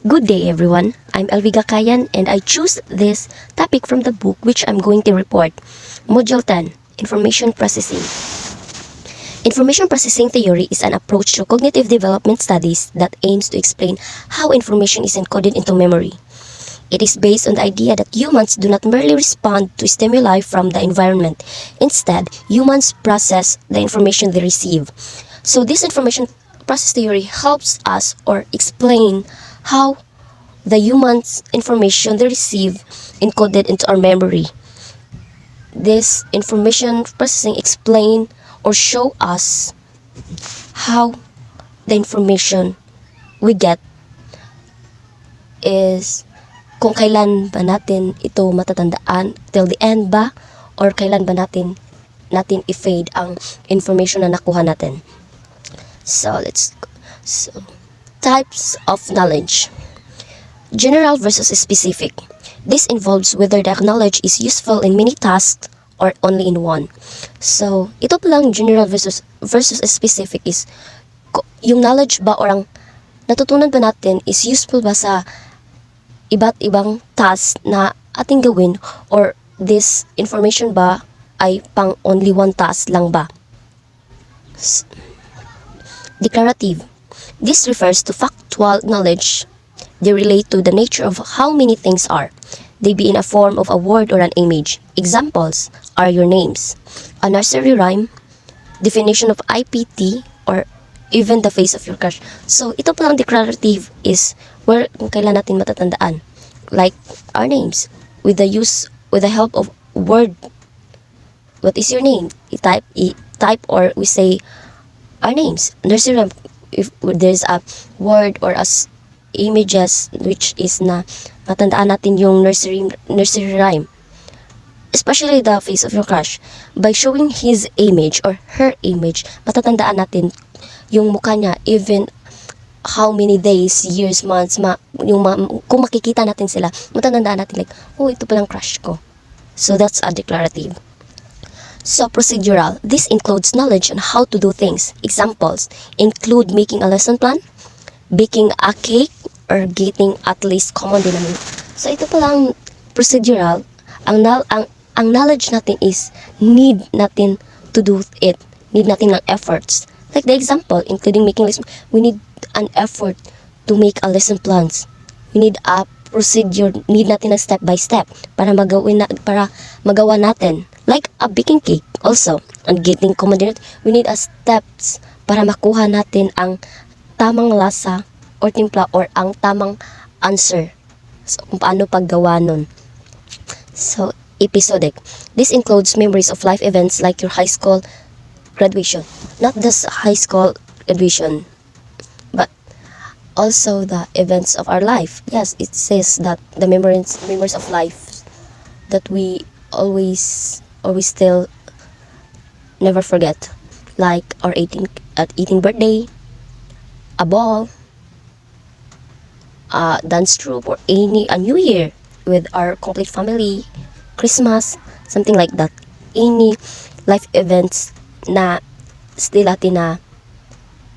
Good day everyone, I'm Elviga Kayan and I choose this topic from the book which I'm going to report. Module 10, Information Processing. Information processing theory is an approach to cognitive development studies that aims to explain how information is encoded into memory. It is based on the idea that humans do not merely respond to stimuli from the environment. Instead, humans process the information they receive. So this information process theory helps us or explain how the human's information they receive encoded into our memory. This information processing explain or show us how the information we get is kung kailan ba natin ito matatandaan till the end ba or kailan ba natin i-fade ang information na nakuha natin. So types of knowledge. General versus specific. This involves whether the knowledge is useful in many tasks or only in one. So, ito palang general versus specific is yung knowledge ba or ang natutunan ba natin is useful ba sa iba't ibang task na ating gawin or this information ba ay pang only one task lang ba? Declarative. This refers to factual knowledge. They relate to the nature of how many things are. They be in a form of a word or an image. Examples are your names, a nursery rhyme, definition of IPT, or even the face of your crush. So, ito palang declarative is where kung kailan natin matatandaan. Like our names, with the help of word. What is your name? I-type or we say our names. Nursery rhyme, if there's a word or as images which is na matandaan natin yung nursery rhyme, especially the face of your crush. By showing his image or her image, matatandaan natin yung mukha niya even how many days, years, months, kung makikita natin sila, matatandaan natin like, oh, ito palang crush ko. So that's a declarative. So procedural, this includes knowledge on how to do things. Examples include making a lesson plan, baking a cake, or getting at least common denominator. So ito palang procedural, ang knowledge natin is need natin to do it. Need natin ng efforts. Like the example, including making lesson, we need an effort to make a lesson plans. We need a procedure, need natin ng step by step para magawa natin. Like a baking cake also, and getting common denominator, we need a steps para makuha natin ang tamang lasa or timpla or ang tamang answer. So, kung paano paggawa nun. So, episodic. This includes memories of life events like your high school graduation. Not just high school graduation, but also the events of our life. Yes, it says that the memories of life that we always still never forget. Like our 18th birthday, a ball, dance troupe, or a new year with our complete family, Christmas, something like that. Any life events na still natin na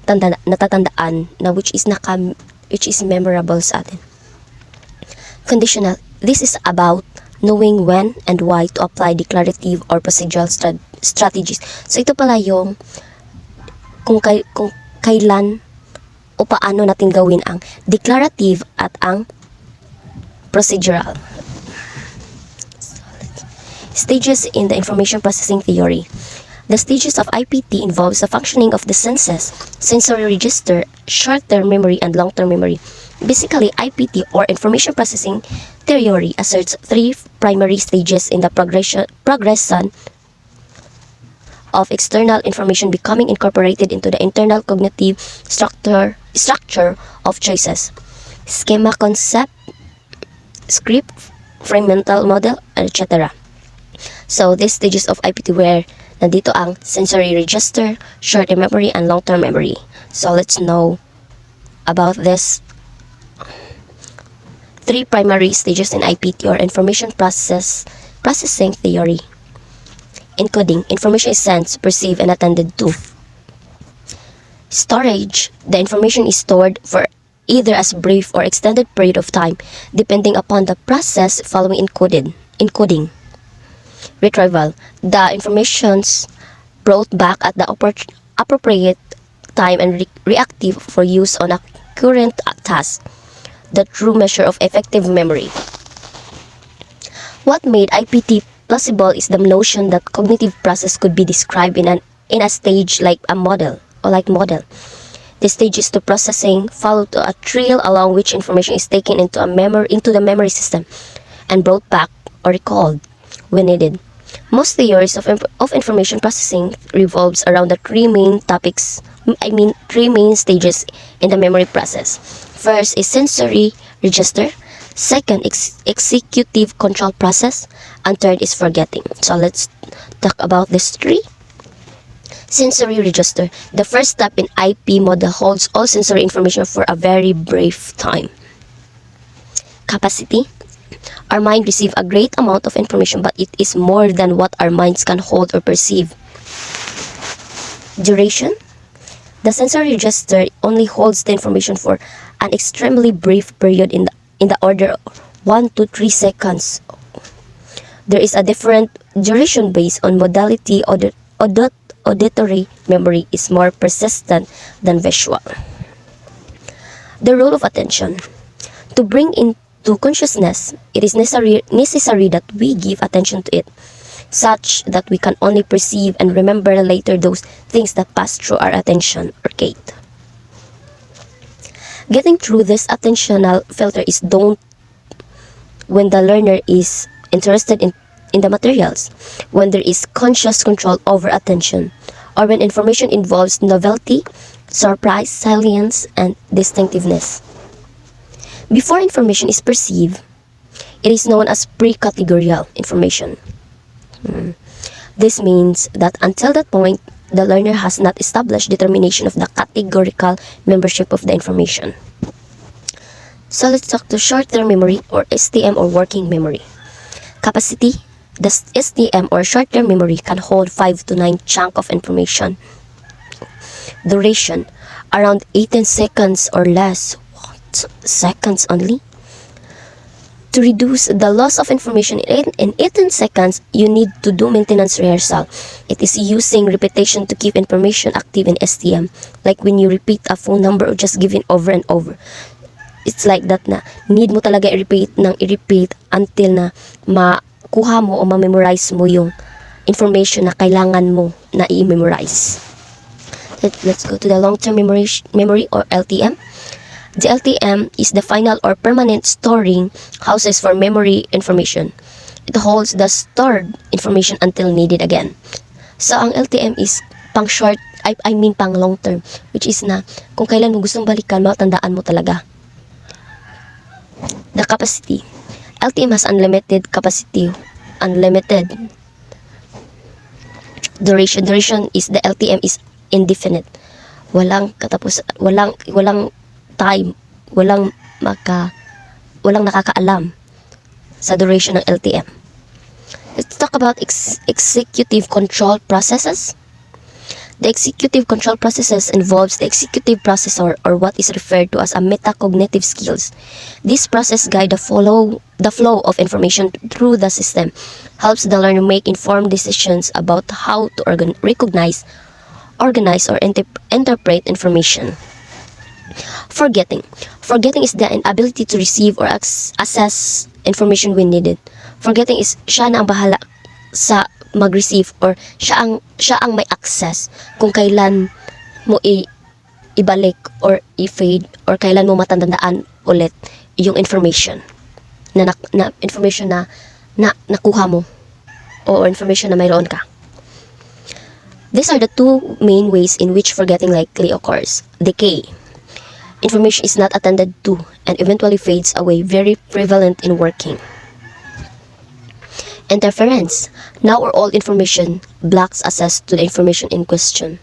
natatandaan na which is memorable sa atin. Conditional. This is about knowing when and why to apply declarative or procedural strategies. So ito pala yung kung kailan o paano natin gawin ang declarative at ang procedural. Stages in the information processing theory. The stages of IPT involves the functioning of the senses, sensory register, short-term memory, and long-term memory. Basically, IPT or information processing theory asserts three primary stages in the progression of external information becoming incorporated into the internal cognitive structure of choices. Schema, concept, script, frame, mental model, etc. So, these stages of IPT where nandito ang sensory register, short-term memory, and long-term memory. So, let's know about this three primary stages in IPT or information processing theory. Encoding. Information is sensed, perceived, and attended to. Storage. The information is stored for either as brief or extended period of time, depending upon the process following encoding. Retrieval. The information's brought back at the appropriate time and reactive for use on a current task. The true measure of effective memory. What made IPT plausible is the notion that cognitive process could be described in a stage like a model or like model. The stages to processing follow to a trail along which information is taken into the memory system and brought back or recalled when needed. Most theories of information processing revolves around the three main stages in the memory process. First is sensory register, second executive control process, and third is forgetting. So let's talk about these three. Sensory register. The first step in IP model holds all sensory information for a very brief time. Capacity. Our mind receives a great amount of information, but it is more than what our minds can hold or perceive. Duration. The sensory register only holds the information for an extremely brief period in the order of 1 to 3 seconds. There is a different duration based on modality. Auditory memory is more persistent than visual. The role of attention. To bring into consciousness, it is necessary that we give attention to it, such that we can only perceive and remember later those things that pass through our attention or gate. Getting through this attentional filter is done when the learner is interested in the materials, when there is conscious control over attention, or when information involves novelty, surprise, salience, and distinctiveness. Before information is perceived, it is known as pre-categorial information. This means that until that point, the learner has not established determination of the categorical membership of the information. So let's talk to short-term memory or STM or working memory. Capacity. The STM or short-term memory can hold 5 to 9 chunks of information. Duration. Around 18 seconds or less. What? Seconds only? To reduce the loss of information in 18 seconds, you need to do maintenance rehearsal. It is using repetition to keep information active in STM, like when you repeat a phone number or just give it over and over. It's like that na, need mo talaga i-repeat until na makuha mo o ma-memorize mo yung information na kailangan mo na i-memorize. Let's go to the long-term memory or LTM. The LTM is the final or permanent storing houses for memory information. It holds the stored information until needed again. So, ang LTM is pang short, pang long term, which is na kung kailan mo gustong balikan, matandaan mo talaga. The capacity. LTM has unlimited capacity, unlimited duration. Duration is the LTM is indefinite. Walang katapos, walang time, walang nakakaalam sa duration ng LTM. Let's talk about executive control processes. The executive control processes involves the executive processor or what is referred to as a metacognitive skills. This process guide the flow of information through the system, helps the learner make informed decisions about how to recognize, organize, or interpret information. Forgetting. Forgetting is the inability to receive or assess information when needed. Forgetting is siya na ang bahala sa mag-receive or siya ang may access kung kailan mo ibalik or i-fade or kailan mo matandaan ulit yung information na information na nakuha mo o information na mayroon ka. These are the two main ways in which forgetting likely occurs. Decay. Information is not attended to and eventually fades away, very prevalent in working. Interference. Now or all information blocks access to the information in question.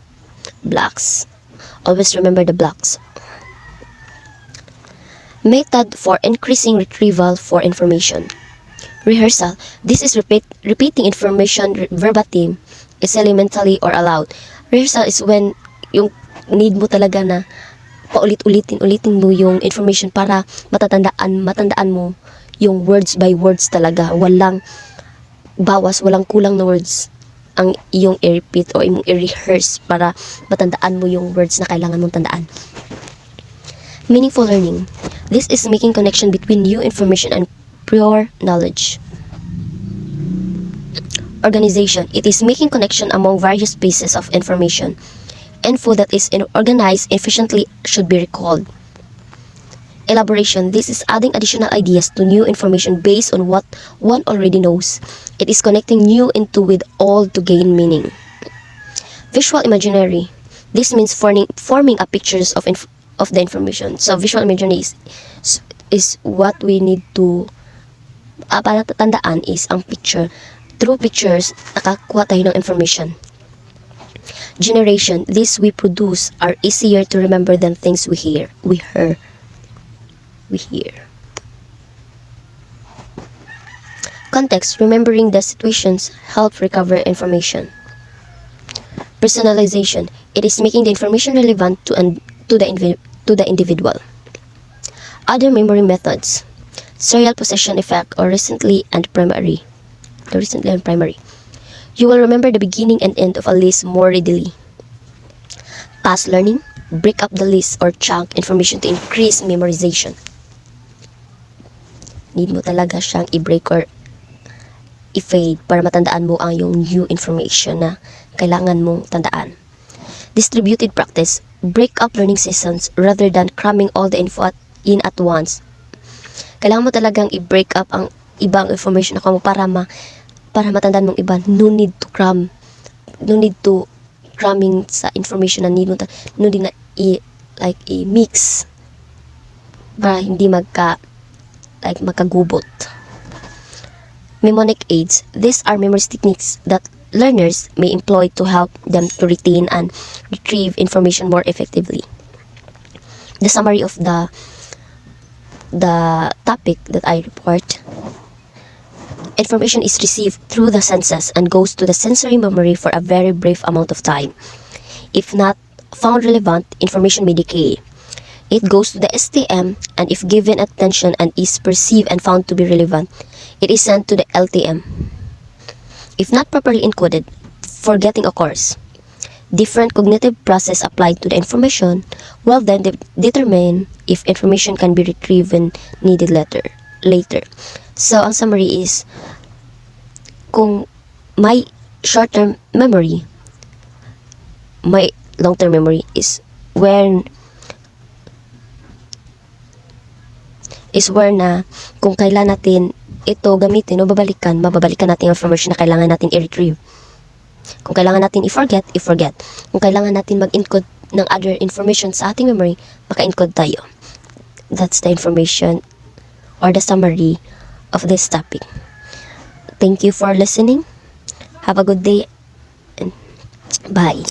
Blocks. Always remember the blocks. Method for increasing retrieval for information. Rehearsal. This is repeating information verbatim, is elementally or aloud. Rehearsal is when yung need mo talaga na paulit-ulitin mo yung information para matandaan mo yung words by words talaga. Walang bawas, walang kulang na words ang iyong i-repeat o iyong i-rehearse para matandaan mo yung words na kailangan mong tandaan. Meaningful learning. This is making connection between new information and prior knowledge. Organization. It is making connection among various pieces of information. Info that is organized efficiently should be recalled. Elaboration. This is adding additional ideas to new information based on what one already knows. It is connecting new into with old to gain meaning. Visual imaginary. This means forming a pictures of the information. So visual imaginary is what we need to para tandaan is ang picture. Through pictures, nakakuha tayo ng information. Generation. This we produce are easier to remember than things we hear. We hear. Context. Remembering the situations help recover information. Personalization. It is making the information relevant to the individual. Other memory methods. Serial possession effect or recently and primary. You will remember the beginning and end of a list more readily. Past learning. Break up the list or chunk information to increase memorization. Need mo talaga siyang i-break or i-fade para matandaan mo ang yung new information na kailangan mong tandaan. Distributed practice. Break up learning sessions rather than cramming all the info in at once. Kailangan mo talagang i-break up ang ibang information na mo para matandaan mong iba. No need to cramming sa information na no need na i-mix para hindi magkagubot. Mnemonic aids. These are memory techniques that learners may employ to help them to retain and retrieve information more effectively. The summary of the topic that I report. Information is received through the senses and goes to the sensory memory for a very brief amount of time. If not found relevant, information may decay. It goes to the STM, and if given attention and is perceived and found to be relevant, it is sent to the LTM. If not properly encoded, forgetting occurs. Different cognitive process applied to the information will then determine if information can be retrieved when needed later. So, ang summary is, kung may short-term memory, may long-term memory is where na kung kailan natin ito gamitin o mababalikan natin yung information na kailangan natin i-retrieve. Kung kailangan natin i-forget. Kung kailangan natin mag-encode ng other information sa ating memory, maka-encode tayo. That's the information or the summary of this topic. Thank you for listening. Have a good day and bye.